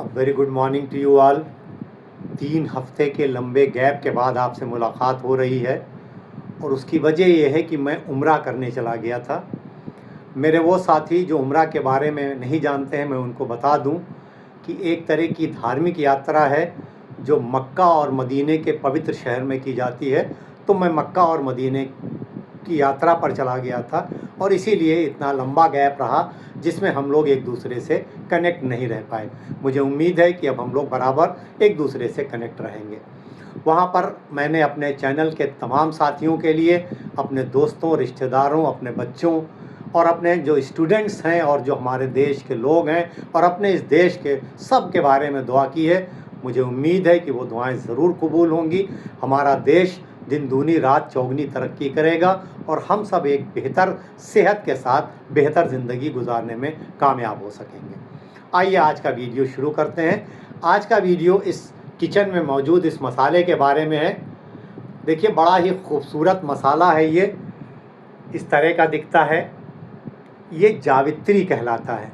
Very good morning to you all. 3 हफ्ते के लंबे गैप के बाद आपसे मुलाकात हो रही है और उसकी वजह यह है कि मैं उम्रा करने चला गया था। मेरे वो साथी जो उम्रा के बारे में नहीं जानते हैं, मैं उनको बता दूं कि एक तरह की धार्मिक यात्रा है जो मक्का और मदीने के पवित्र शहर में की जाती है। तो मैं मक्का और मदीने की यात्रा पर चला गया था और इसीलिए इतना लंबा गैप रहा जिसमें हम लोग एक दूसरे से कनेक्ट नहीं रह पाए। मुझे उम्मीद है कि अब हम लोग बराबर एक दूसरे से कनेक्ट रहेंगे। वहाँ पर मैंने अपने चैनल के तमाम साथियों के लिए, अपने दोस्तों, रिश्तेदारों, अपने बच्चों और अपने जो स्टूडेंट्स हैं और जो हमारे देश के लोग हैं और अपने इस देश के सब के बारे में दुआ की है। मुझे उम्मीद है कि वो दुआएं ज़रूर कबूल होंगी। हमारा देश दिन दूनी रात चौगनी तरक्की करेगा और हम सब एक बेहतर सेहत के साथ बेहतर ज़िंदगी गुजारने में कामयाब हो सकेंगे। आइए आज का वीडियो शुरू करते हैं। आज का वीडियो इस किचन में मौजूद इस मसाले के बारे में है। देखिए, बड़ा ही खूबसूरत मसाला है। ये इस तरह का दिखता है। ये जावित्री कहलाता है।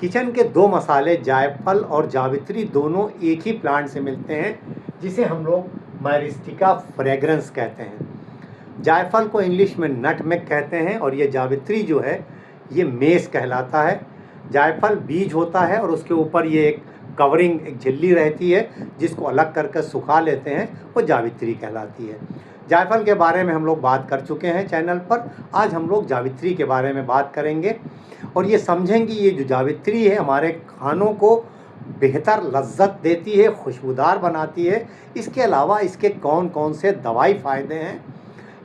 किचन के 2 मसाले जायफल और जावित्री दोनों एक ही प्लांट से मिलते हैं, जिसे हम लोग मायरिस्टिका फ्रेग्रेंस कहते हैं। जायफल को इंग्लिश में नटमेग कहते हैं और ये जावित्री जो है ये मेस कहलाता है। जायफल बीज होता है और उसके ऊपर ये एक कवरिंग, एक झिल्ली रहती है जिसको अलग करके सुखा लेते हैं, वो जावित्री कहलाती है। जायफल के बारे में हम लोग बात कर चुके हैं चैनल पर। आज हम लोग जावित्री के बारे में बात करेंगे और ये समझेंगे ये जो जावित्री है हमारे खानों को बेहतर लज्जत देती है, खुशबूदार बनाती है। इसके अलावा इसके कौन कौन से दवाई फ़ायदे हैं,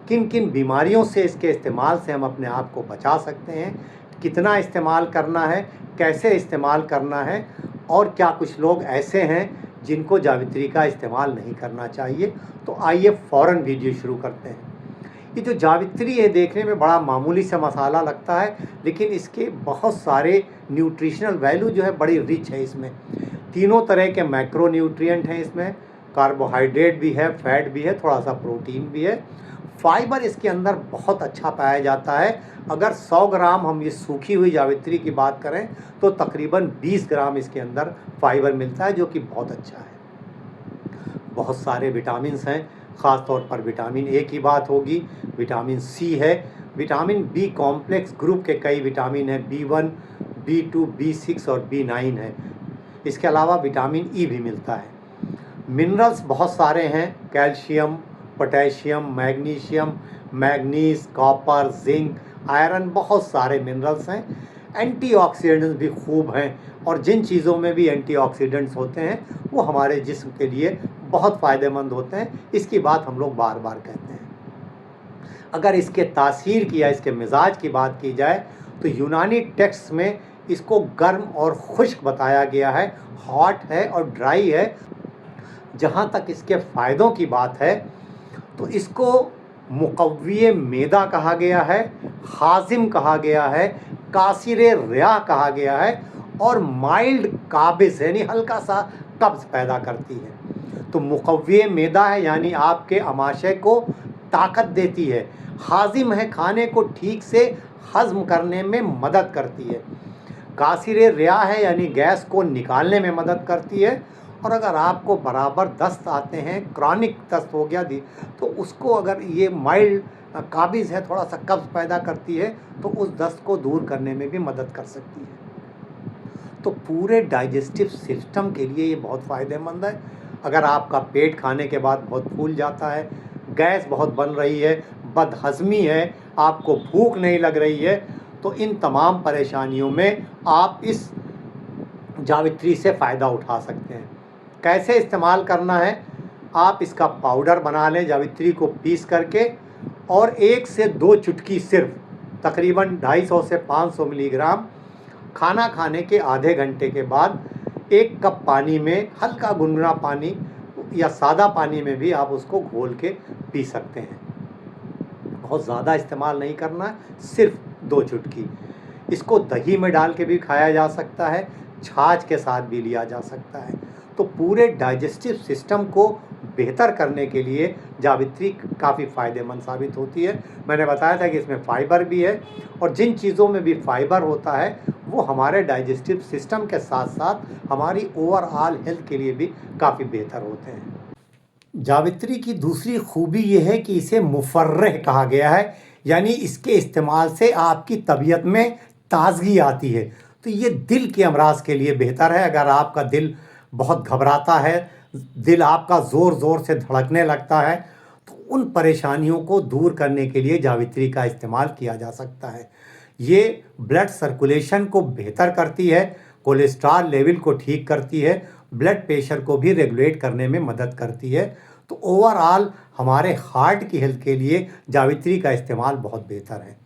किन किन बीमारियों से इसके इस्तेमाल से हम अपने आप को बचा सकते हैं, कितना इस्तेमाल करना है, कैसे इस्तेमाल करना है और क्या कुछ लोग ऐसे हैं जिनको जावित्री का इस्तेमाल नहीं करना चाहिए। तो आइए फ़ौरन वीडियो शुरू करते हैं। ये जो जावित्री है देखने में बड़ा मामूली सा मसाला लगता है, लेकिन इसके बहुत सारे न्यूट्रिशनल वैल्यू जो है बड़ी रिच है। इसमें तीनों तरह के मैक्रो न्यूट्रिएंट हैं। इसमें कार्बोहाइड्रेट भी है, फैट भी है, थोड़ा सा प्रोटीन भी है। फाइबर इसके अंदर बहुत अच्छा पाया जाता है। अगर 100 ग्राम हम ये सूखी हुई जावित्री की बात करें तो तकरीबन 20 ग्राम इसके अंदर फाइबर मिलता है, जो कि बहुत अच्छा है। बहुत सारे विटामिन्स हैं, ख़ास तौर पर विटामिन ए की बात होगी। विटामिन सी है, विटामिन बी कॉम्प्लेक्स ग्रुप के कई विटामिन हैं, B1, B2, B6 और B9 है। इसके अलावा विटामिन ई भी मिलता है। मिनरल्स बहुत सारे हैं, calcium, potassium, magnesium, manganese, copper, zinc, iron, बहुत सारे मिनरल्स हैं। एंटीऑक्सीडेंट्स भी खूब हैं और जिन चीज़ों में भी एंटीऑक्सीडेंट्स होते हैं वो हमारे जिस्म के लिए बहुत फ़ायदेमंद होते हैं। इसकी बात हम लोग बार बार कहते हैं। अगर इसके तासीर की या इसके मिजाज की बात की जाए तो यूनानी टेक्स्ट में इसको गर्म और खुश्क बताया गया है, हॉट है और ड्राई है। जहाँ तक इसके फ़ायदों की बात है तो इसको मुक़व्वी मेदा कहा गया है, हाजिम कहा गया है, कासिरे रिया कहा गया है और माइल्ड काबिज़ यानी हल्का सा कब्ज़ पैदा करती है। तो मुक़व्वी मेदा है यानी आपके अमाशय को ताकत देती है। हाजिम है, खाने को ठीक से हज़म करने में मदद करती है। कासिरे रिया है यानी गैस को निकालने में मदद करती है। और अगर आपको बराबर दस्त आते हैं, क्रॉनिक दस्त हो गया तो उसको अगर ये माइल्ड काबिज़ है, थोड़ा सा कब्ज़ पैदा करती है, तो उस दस्त को दूर करने में भी मदद कर सकती है। तो पूरे डाइजेस्टिव सिस्टम के लिए ये बहुत फ़ायदेमंद है। अगर आपका पेट खाने के बाद बहुत फूल जाता है, गैस बहुत बन रही है, बदहज़मी है, आपको भूख नहीं लग रही है, तो इन तमाम परेशानियों में आप इस जावित्री से फ़ायदा उठा सकते हैं। कैसे इस्तेमाल करना है? आप इसका पाउडर बना लें, जावित्री को पीस करके, और 1 से 2 चुटकी सिर्फ, तकरीबन 250 से 500 मिलीग्राम खाना खाने के आधे घंटे के बाद 1 कप पानी में, हल्का गुनगुना पानी या सादा पानी में भी आप उसको घोल के पी सकते हैं। बहुत ज़्यादा इस्तेमाल नहीं करना है, सिर्फ 2 चुटकी। इसको दही में डाल के भी खाया जा सकता है, छाछ के साथ भी लिया जा सकता है। तो पूरे डाइजेस्टिव सिस्टम को बेहतर करने के लिए जावित्री काफ़ी फ़ायदेमंद साबित होती है। मैंने बताया था कि इसमें फ़ाइबर भी है, और जिन चीज़ों में भी फ़ाइबर होता है वो हमारे डाइजेस्टिव सिस्टम के साथ साथ हमारी ओवरऑल हेल्थ के लिए भी काफ़ी बेहतर होते हैं। जावित्री की दूसरी खूबी ये है कि इसे मुफर्रह कहा गया है, यानी इसके इस्तेमाल से आपकी तबीयत में ताजगी आती है। तो ये दिल के अमराज के लिए बेहतर है। अगर आपका दिल बहुत घबराता है, दिल आपका ज़ोर ज़ोर से धड़कने लगता है, तो उन परेशानियों को दूर करने के लिए जावित्री का इस्तेमाल किया जा सकता है। ये ब्लड सर्कुलेशन को बेहतर करती है, कोलेस्ट्रॉल लेवल को ठीक करती है, ब्लड प्रेशर को भी रेगुलेट करने में मदद करती है। तो ओवरऑल हमारे हार्ट की हेल्थ के लिए जावित्री का इस्तेमाल बहुत बेहतर है।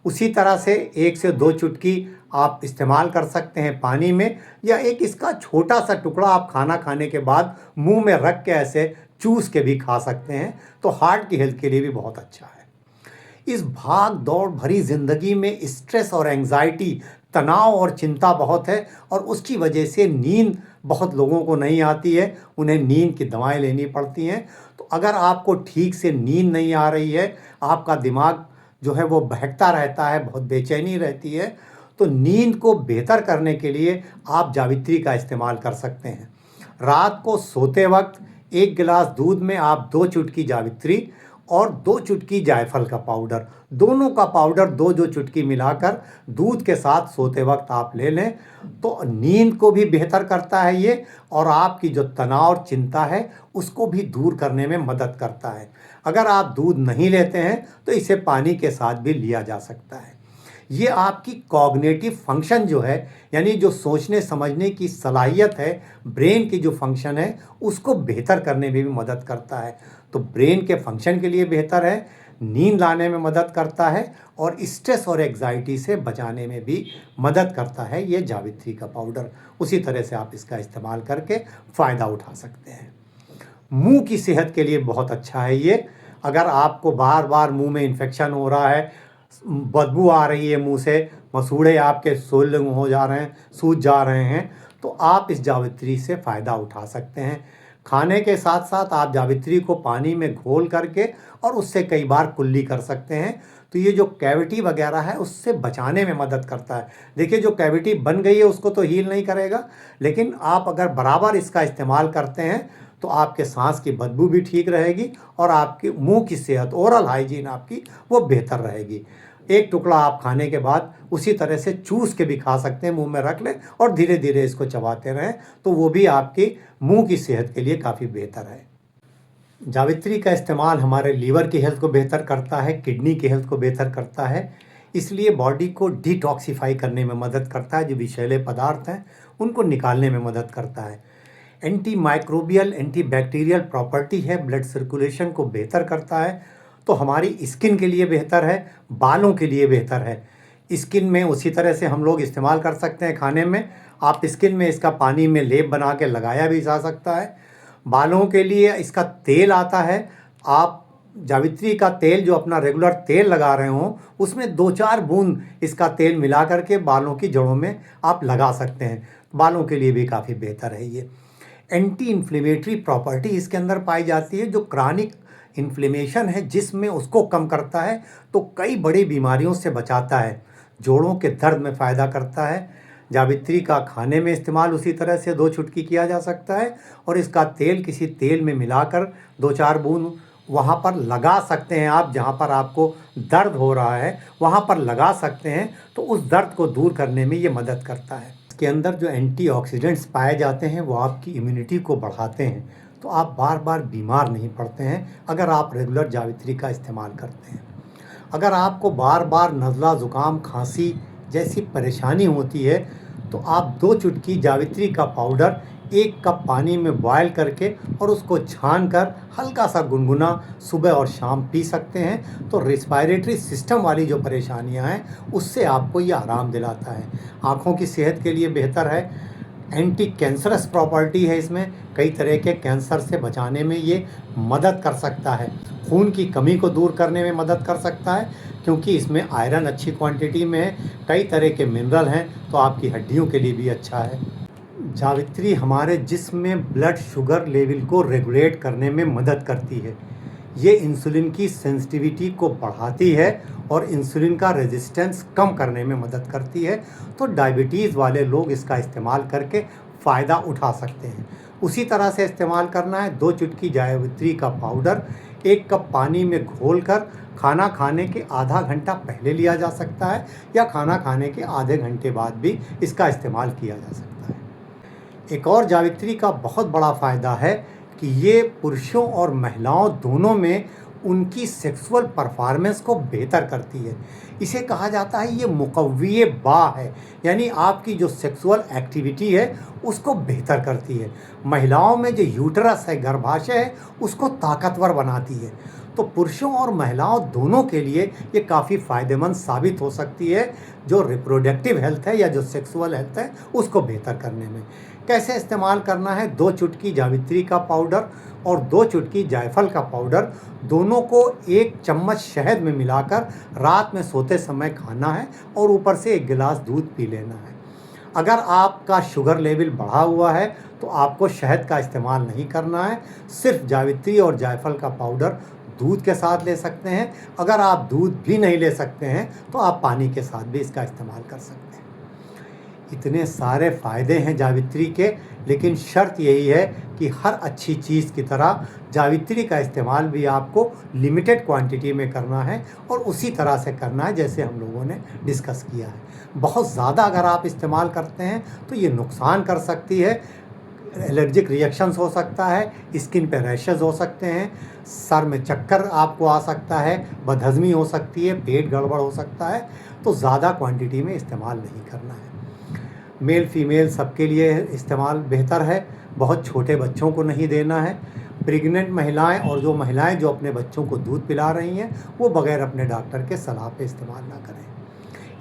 उसी तरह से 1 से 2 चुटकी आप इस्तेमाल कर सकते हैं पानी में, या एक इसका छोटा सा टुकड़ा आप खाना खाने के बाद मुंह में रख के ऐसे चूस के भी खा सकते हैं। तो हार्ट की हेल्थ के लिए भी बहुत अच्छा है। इस भाग दौड़ भरी ज़िंदगी में स्ट्रेस और एंजाइटी, तनाव और चिंता बहुत है, और उसकी वजह से नींद बहुत लोगों को नहीं आती है, उन्हें नींद की दवाएं लेनी पड़ती हैं। तो अगर आपको ठीक से नींद नहीं आ रही है, आपका दिमाग जो है वो बहकता रहता है, बहुत बेचैनी रहती है, तो नींद को बेहतर करने के लिए आप जावित्री का इस्तेमाल कर सकते हैं। रात को सोते वक्त 1 गिलास दूध में आप 2 चुटकी जावित्री और 2 चुटकी जायफल का पाउडर, दोनों का पाउडर 2-2 चुटकी मिलाकर दूध के साथ सोते वक्त आप ले लें, तो नींद को भी बेहतर करता है ये, और आपकी जो तनाव और चिंता है उसको भी दूर करने में मदद करता है। अगर आप दूध नहीं लेते हैं तो इसे पानी के साथ भी लिया जा सकता है। ये आपकी कॉग्निटिव फंक्शन जो है, यानी जो सोचने समझने की सलाहियत है, ब्रेन की जो फंक्शन है, उसको बेहतर करने में भी मदद करता है। तो ब्रेन के फंक्शन के लिए बेहतर है, नींद लाने में मदद करता है, और स्ट्रेस और एग्जाइटी से बचाने में भी मदद करता है ये जावित्री का पाउडर। उसी तरह से आप इसका इस्तेमाल करके फ़ायदा उठा सकते हैं। मुंह की सेहत के लिए बहुत अच्छा है ये। अगर आपको बार बार मुंह में इन्फेक्शन हो रहा है, बदबू आ रही है मुंह से, मसूड़े आपके सोल्ड हो जा रहे हैं, सूज जा रहे हैं, तो आप इस जावित्री से फ़ायदा उठा सकते हैं। खाने के साथ साथ आप जावित्री को पानी में घोल करके और उससे कई बार कुल्ली कर सकते हैं। तो ये जो कैविटी वगैरह है उससे बचाने में मदद करता है। देखिए, जो कैविटी बन गई है उसको तो हील नहीं करेगा, लेकिन आप अगर बराबर इसका इस्तेमाल करते हैं तो आपके सांस की बदबू भी ठीक रहेगी, और आपके मुंह की सेहत, ओरल हाइजीन आपकी वो बेहतर रहेगी। एक टुकड़ा आप खाने के बाद उसी तरह से चूस के भी खा सकते हैं, मुंह में रख लें और धीरे धीरे इसको चबाते रहें, तो वो भी आपकी मुंह की सेहत के लिए काफ़ी बेहतर है। जावित्री का इस्तेमाल हमारे लीवर की हेल्थ को बेहतर करता है, किडनी की हेल्थ को बेहतर करता है, इसलिए बॉडी को डिटॉक्सिफाई करने में मदद करता है। जो विषैले पदार्थ हैं उनको निकालने में मदद करता है। Anti microbial, anti bacterial property है, ब्लड सर्कुलेशन को बेहतर करता है। तो हमारी स्किन के लिए बेहतर है, बालों के लिए बेहतर है। स्किन में उसी तरह से हम लोग इस्तेमाल कर सकते हैं खाने में। आप स्किन में इसका पानी में लेप बना के लगाया भी जा सकता है। बालों के लिए इसका तेल आता है। आप जावित्री का तेल, जो अपना रेगुलर तेल लगा रहे हों, उसमें 2-4 बूंद इसका तेल मिला करके बालों की जड़ों में आप लगा सकते हैं। बालों के लिए भी काफ़ी बेहतर है ये। एंटी इन्फ्लेमेटरी प्रॉपर्टी इसके अंदर पाई जाती है, जो क्रॉनिक इन्फ्लेमेशन है जिसमें उसको कम करता है, तो कई बड़ी बीमारियों से बचाता है। जोड़ों के दर्द में फ़ायदा करता है। जावित्री का खाने में इस्तेमाल उसी तरह से 2 चुटकी किया जा सकता है, और इसका तेल किसी तेल में मिलाकर 2-4 बूंद वहाँ पर लगा सकते हैं आप, जहाँ पर आपको दर्द हो रहा है वहाँ पर लगा सकते हैं, तो उस दर्द को दूर करने में ये मदद करता है। इसके अंदर जो एंटीऑक्सीडेंट्स पाए जाते हैं वो आपकी इम्यूनिटी को बढ़ाते हैं, तो आप बार बार बीमार नहीं पड़ते हैं अगर आप रेगुलर जावित्री का इस्तेमाल करते हैं। अगर आपको बार बार नज़ला, ज़ुकाम, खांसी जैसी परेशानी होती है, तो आप 2 चुटकी जावित्री का पाउडर 1 कप पानी में बॉयल करके और उसको छान कर हल्का सा गुनगुना सुबह और शाम पी सकते हैं। तो रेस्पिरेटरी सिस्टम वाली जो परेशानियां हैं उससे आपको ये आराम दिलाता है। आँखों की सेहत के लिए बेहतर है। एंटी कैंसरस प्रॉपर्टी है इसमें, कई तरह के कैंसर से बचाने में ये मदद कर सकता है। खून की कमी को दूर करने में मदद कर सकता है, क्योंकि इसमें आयरन अच्छी क्वांटिटी में है, कई तरह के मिनरल हैं, तो आपकी हड्डियों के लिए भी अच्छा है। जावित्री हमारे जिस्म में ब्लड शुगर लेवल को रेगुलेट करने में मदद करती है। ये इंसुलिन की सेंसिटिविटी को बढ़ाती है और इंसुलिन का रेजिस्टेंस कम करने में मदद करती है। तो डायबिटीज़ वाले लोग इसका इस्तेमाल करके फ़ायदा उठा सकते हैं। उसी तरह से इस्तेमाल करना है। 2 चुटकी जावित्री का पाउडर 1 कप पानी में घोलकर खाना खाने के आधा घंटा पहले लिया जा सकता है या खाना खाने के आधे घंटे बाद भी इसका इस्तेमाल किया जा सकता है। एक और जावित्री का बहुत बड़ा फ़ायदा है कि ये पुरुषों और महिलाओं दोनों में उनकी सेक्सुअल परफॉर्मेंस को बेहतर करती है। इसे कहा जाता है ये मुक़व्वी बा है, यानी आपकी जो सेक्सुअल एक्टिविटी है उसको बेहतर करती है। महिलाओं में जो यूटरस है, गर्भाशय है, उसको ताकतवर बनाती है। तो पुरुषों और महिलाओं दोनों के लिए ये काफ़ी फ़ायदेमंद साबित हो सकती है, जो रिप्रोडक्टिव हेल्थ है या जो सेक्सुअल हेल्थ है उसको बेहतर करने में। कैसे इस्तेमाल करना है? 2 चुटकी जावित्री का पाउडर और 2 चुटकी जायफल का पाउडर, दोनों को 1 चम्मच शहद में मिलाकर रात में सोते समय खाना है और ऊपर से 1 गिलास दूध पी लेना है। अगर आपका शुगर लेवल बढ़ा हुआ है तो आपको शहद का इस्तेमाल नहीं करना है, सिर्फ जावित्री और जायफल का पाउडर दूध के साथ ले सकते हैं। अगर आप दूध भी नहीं ले सकते हैं तो आप पानी के साथ भी इसका इस्तेमाल कर सकते हैं। इतने सारे फ़ायदे हैं जावित्री के, लेकिन शर्त यही है कि हर अच्छी चीज़ की तरह जावित्री का इस्तेमाल भी आपको लिमिटेड क्वांटिटी में करना है और उसी तरह से करना है जैसे हम लोगों ने डिस्कस किया है। बहुत ज़्यादा अगर आप इस्तेमाल करते हैं तो ये नुकसान कर सकती है। एलर्जिक रिएक्शंस हो सकता है, स्किन पे रैशेज़ हो सकते हैं, सर में चक्कर आपको आ सकता है, बदहज़मी हो सकती है, पेट गड़बड़ हो सकता है। तो ज़्यादा क्वांटिटी में इस्तेमाल नहीं करना है। मेल फीमेल सबके लिए इस्तेमाल बेहतर है। बहुत छोटे बच्चों को नहीं देना है। प्रेग्नेंट महिलाएं और जो महिलाएं जो अपने बच्चों को दूध पिला रही हैं वो बगैर अपने डॉक्टर के सलाह पे इस्तेमाल ना करें।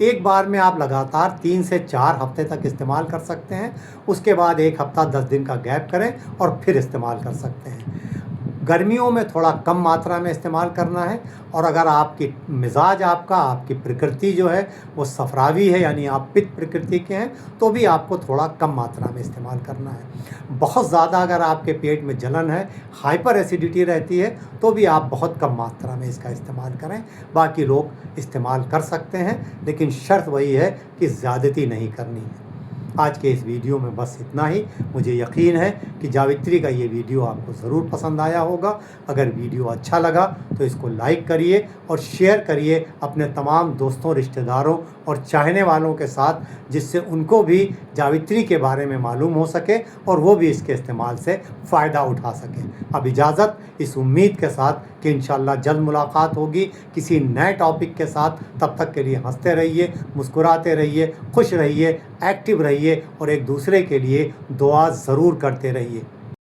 एक बार में आप लगातार 3 से 4 हफ्ते तक इस्तेमाल कर सकते हैं। उसके बाद 1 हफ्ता 10 दिन का गैप करें और फिर इस्तेमाल कर सकते हैं। गर्मियों में थोड़ा कम मात्रा में इस्तेमाल करना है। और अगर आपकी मिजाज आपकी प्रकृति जो है वो सफरावी है, यानी आप पित्त प्रकृति के हैं, तो भी आपको थोड़ा कम मात्रा में इस्तेमाल करना है। बहुत ज़्यादा अगर आपके पेट में जलन है, हाइपर एसिडिटी रहती है, तो भी आप बहुत कम मात्रा में इसका इस्तेमाल करें। बाकी लोग इस्तेमाल कर सकते हैं, लेकिन शर्त वही है कि ज़्यादती नहीं करनी है। आज के इस वीडियो में बस इतना ही। मुझे यकीन है कि जावित्री का ये वीडियो आपको ज़रूर पसंद आया होगा। अगर वीडियो अच्छा लगा तो इसको लाइक करिए और शेयर करिए अपने तमाम दोस्तों, रिश्तेदारों और चाहने वालों के साथ, जिससे उनको भी जावित्री के बारे में मालूम हो सके और वो भी इसके इस्तेमाल से फ़ायदा उठा सकें। अब इजाज़त, इस उम्मीद के साथ कि इंशाअल्लाह जल्द मुलाकात होगी किसी नए टॉपिक के साथ। तब तक के लिए हंसते रहिए, मुस्कुराते रहिए, खुश रहिए, एक्टिव रहिए और एक दूसरे के लिए दुआ ज़रूर करते रहिए।